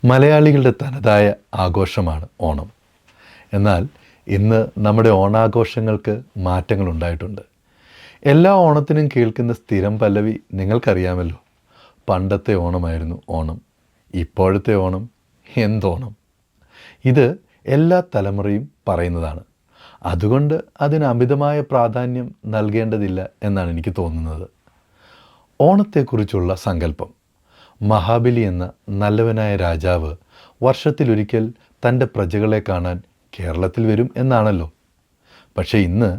മലയാളികളുടെ തനതായ ആഘോഷമാണ് ഓണം. എന്നാൽ ഇന്ന് നമ്മുടെ ഓണാഘോഷങ്ങൾക്ക് മാറ്റങ്ങളുണ്ടായിട്ടുണ്ട്. എല്ലാ ഓണത്തിനും കേൾക്കുന്ന സ്ഥിരം പല്ലവി നിങ്ങൾക്കറിയാമല്ലോ. പണ്ടത്തെ ഓണമായിരുന്നു ഓണം, ഇപ്പോഴത്തെ ഓണം എന്തോണം. ഇത് എല്ലാ തലമുറയും പറയുന്നതാണ്. അതുകൊണ്ട് അതിന് അമിതമായ പ്രാധാന്യം നൽകേണ്ടതില്ല എന്നാണ് എനിക്ക് തോന്നുന്നത്. ഓണത്തെക്കുറിച്ചുള്ള സങ്കല്പം: മഹാബലി എന്ന നല്ലവനായ രാജാവ് വർഷത്തിലൊരിക്കൽ തൻ്റെ പ്രജകളെ കാണാൻ കേരളത്തിൽ വരും എന്നാണല്ലോ. പക്ഷേ ഇന്ന്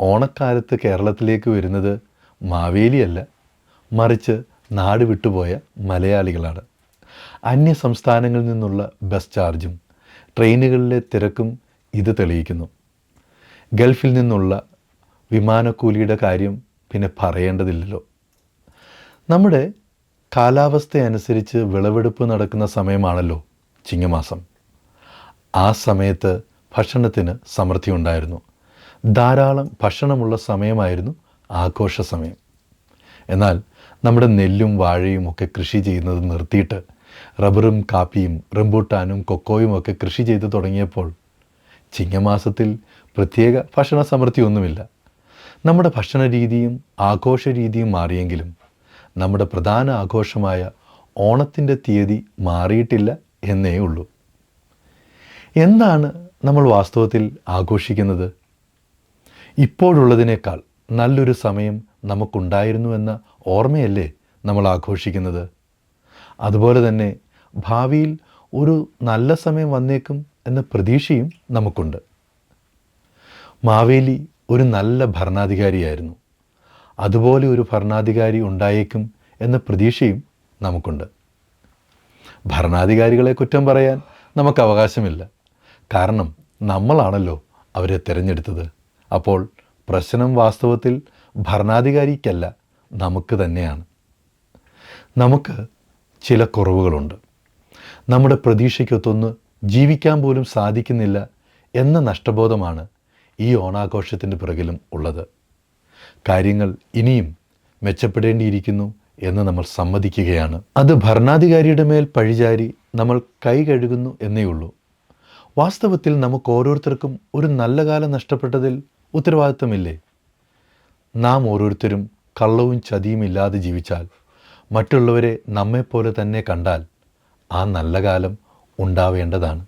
ഓണക്കാലത്ത് കേരളത്തിലേക്ക് വരുന്നത് മാവേലിയല്ല, മറിച്ച് നാട് വിട്ടുപോയ മലയാളികളാണ്. അന്യ സംസ്ഥാനങ്ങളിൽ നിന്നുള്ള ബസ് ചാർജും ട്രെയിനുകളിലെ തിരക്കും ഇത് തെളിയിക്കുന്നു. ഗൾഫിൽ നിന്നുള്ള വിമാനക്കൂലിയുടെ കാര്യം പിന്നെ പറയേണ്ടതില്ലല്ലോ. നമ്മുടെ കാലാവസ്ഥയനുസരിച്ച് വിളവെടുപ്പ് നടക്കുന്ന സമയമാണല്ലോ ചിങ്ങമാസം. ആ സമയത്ത് ഭക്ഷണത്തിന് സമൃദ്ധി ഉണ്ടായിരുന്നു. ധാരാളം ഭക്ഷണമുള്ള സമയമായിരുന്നു ആഘോഷ സമയം. എന്നാൽ നമ്മുടെ നെല്ലും വാഴയും ഒക്കെ കൃഷി ചെയ്യുന്നത് നിർത്തിയിട്ട് റബ്ബറും കാപ്പിയും റംബൂട്ടാനും കൊക്കോയും ഒക്കെ കൃഷി ചെയ്തു തുടങ്ങിയപ്പോൾ ചിങ്ങമാസത്തിൽ പ്രത്യേക ഭക്ഷണ സമൃദ്ധി ഒന്നുമില്ല. നമ്മുടെ ഭക്ഷണ രീതിയും ആഘോഷ രീതിയും മാറിയെങ്കിലും നമ്മുടെ പ്രധാന ആഘോഷമായ ഓണത്തിൻ്റെ തീയതി മാറിയിട്ടില്ല എന്നേ ഉള്ളൂ. എന്താണ് നമ്മൾ വാസ്തവത്തിൽ ആഘോഷിക്കുന്നത്? ഇപ്പോഴുള്ളതിനേക്കാൾ നല്ലൊരു സമയം നമുക്കുണ്ടായിരുന്നുവെന്ന ഓർമ്മയല്ലേ നമ്മൾ ആഘോഷിക്കുന്നത്? അതുപോലെ തന്നെ ഭാവിയിൽ ഒരു നല്ല സമയം വന്നേക്കും എന്ന പ്രതീക്ഷയും നമുക്കുണ്ട്. മാവേലി ഒരു നല്ല ഭരണാധികാരിയായിരുന്നു. അതുപോലെ ഒരു ഭരണാധികാരി ഉണ്ടായേക്കും എന്ന പ്രതീക്ഷയും നമുക്കുണ്ട്. ഭരണാധികാരികളെ കുറ്റം പറയാൻ നമുക്ക് അവകാശമില്ല. കാരണം നമ്മളാണല്ലോ അവരെ തിരഞ്ഞെടുത്തത്. അപ്പോൾ പ്രശ്നം വാസ്തവത്തിൽ ഭരണാധികാരിക്കല്ല, നമുക്ക് തന്നെയാണ്. നമുക്ക് ചില കുറവുകളുണ്ട്. നമ്മുടെ പ്രതീക്ഷയ്ക്കൊത്തൊന്ന് ജീവിക്കാൻ പോലും സാധിക്കുന്നില്ല എന്ന നഷ്ടബോധമാണ് ഈ ഓണാഘോഷത്തിൻ്റെ പിറകിലും ഉള്ളത്. കാര്യങ്ങൾ ഇനിയും മെച്ചപ്പെടേണ്ടിയിരിക്കുന്നു എന്ന് നമ്മൾ സമ്മതിക്കുകയാണ്. അത് ഭരണാധികാരിയുടെ മേൽ പഴിചാരി നമ്മൾ കൈ കഴുകുന്നു എന്നേ ഉള്ളൂ. വാസ്തവത്തിൽ നമുക്ക് ഓരോരുത്തർക്കും ഒരു നല്ല കാലം നഷ്ടപ്പെട്ടതിൽ ഉത്തരവാദിത്തമില്ലേ? നാം ഓരോരുത്തരും കള്ളവും ചതിയും ഇല്ലാതെ ജീവിച്ചാൽ, മറ്റുള്ളവരെ നമ്മെപ്പോലെ തന്നെ കണ്ടാൽ ആ നല്ല കാലം ഉണ്ടാവേണ്ടതാണ്.